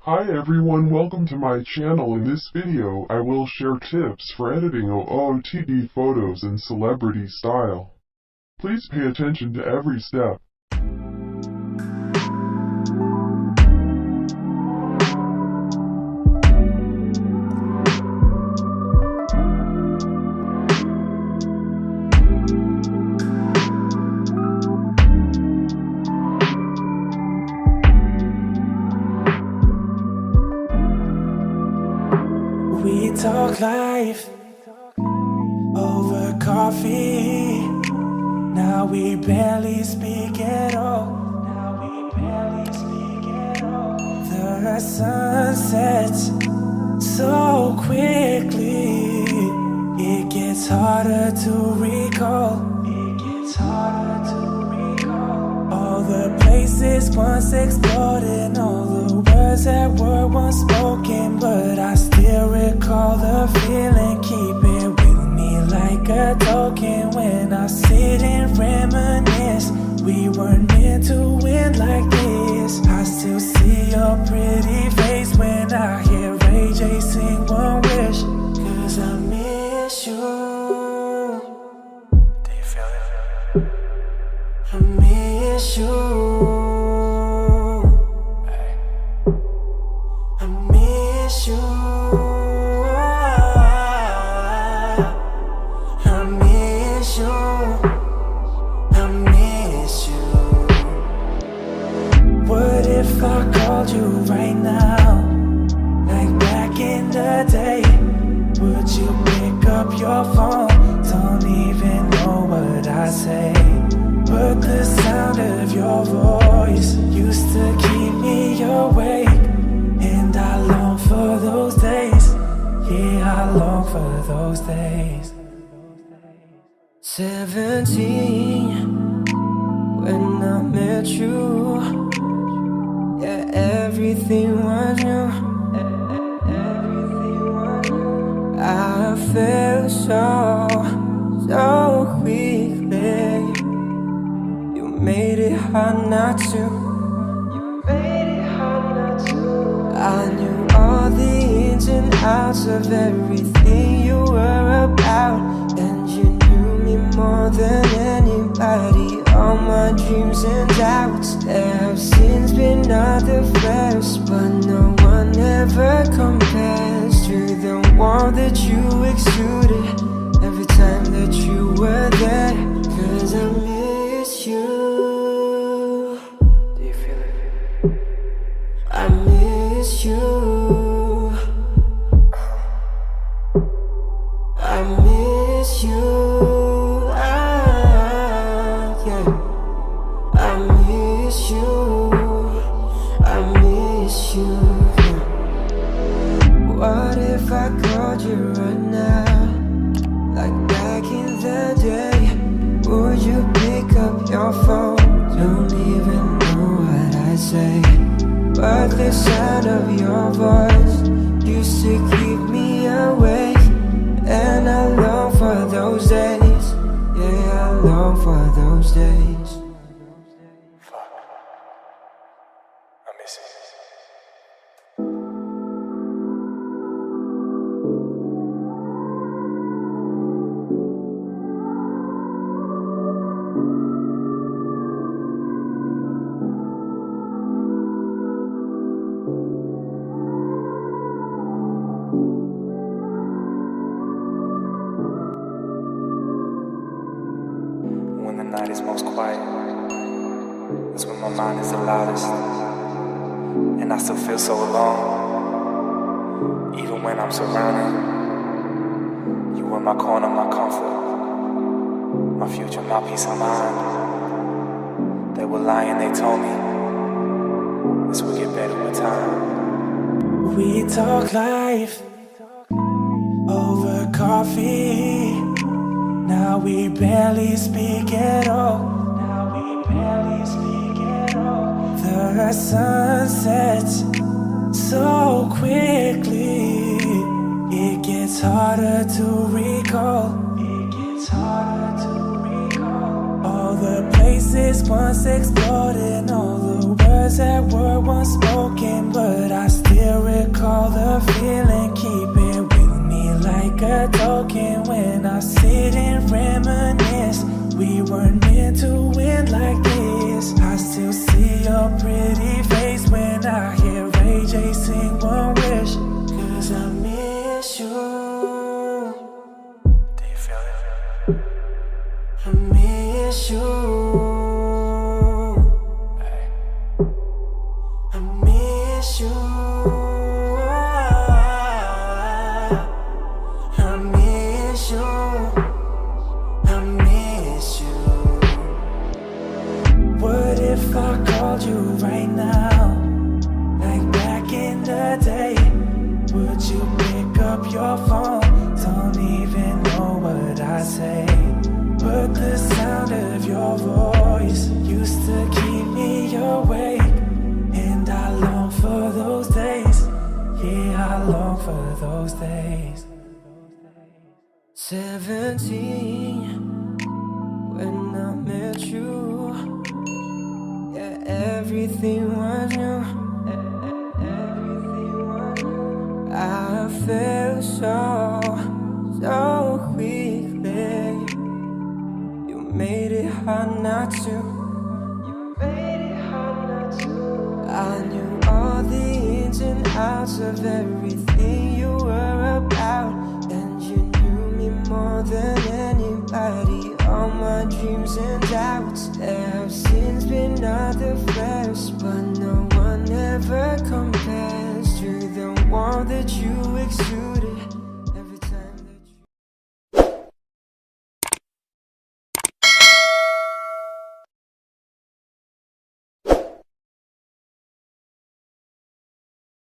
Hi everyone, welcome to my channel. In this video, I will share tips for editing OOTD photos in celebrity style. Please pay attention to every step. We talk life over coffee. Now we barely speak at all. The sun sets so quickly. It gets harder to recall. All the places once explored and all the words that were once spoken, but I still recall the feeling. Keep it with me like a token when I sit and reminisce. We weren't meant to win like this. I still see your pretty face when I hear Ray J sing One Wish, 'cause I miss you. Do you feel it? I miss you. I miss you. I miss you. I miss you. What if I called you right now? Like back in the day. Would you pick up your phone? Don't even know what I say, but the sound of your voice used to keep me awake. And I long for those days. Yeah, I long for those days. 17 when I met you. Yeah, everything was new. I felt so quickly. You made it hard not to. I knew all the ins and outs of everything you were about, and you knew me more than anybody. All my dreams and doubts have since been other flesh, but no one ever compares to the warmth that you exuded every time that you were there. 'Cause I miss you. Do you feel it? I miss you. I miss you. Yeah. I miss you. I miss you. Yeah. What if I called you right now? Like back in the day. Would you pick up your phone? Don't even know what I say, but the sound of your voice used to keep me awake. And I long for those days. Yeah, I long for those days. Fuck, I miss it. When the night is most quiet, that's when my mind is the loudest, and I still feel so alone. Even when I'm surrounded, you were my corner, my comfort, my future, my peace of mind. They were lying, they told me this would get better with time. We talk life over coffee. Now we barely speak at all. The sun sets so quickly. It gets harder to recall. All the places once explored and all the words that were once spoken, but I still recall the feeling. Keep it with me like a token when I sit and reminisce. We weren't meant to win like this. I still see your pretty face when I hear Ray J sing One Wish. 'Cause I miss you. Do you feel it? I miss you. I miss you. I miss you. I miss you. What if I called you right now? Like back in the day. Would you pick up your phone? Don't even know what I say. But the sound of your voice used to keep me awake. And I long for those days. Yeah, I long for those days. 17 when I met you. Yeah, everything was new. I felt so quickly. You made it hard not to. I knew all the ins and outs of everything you were about, and you knew me more than anybody. All my dreams and doubts. There have since been other flares, but no one ever compares to the warmth that you exude.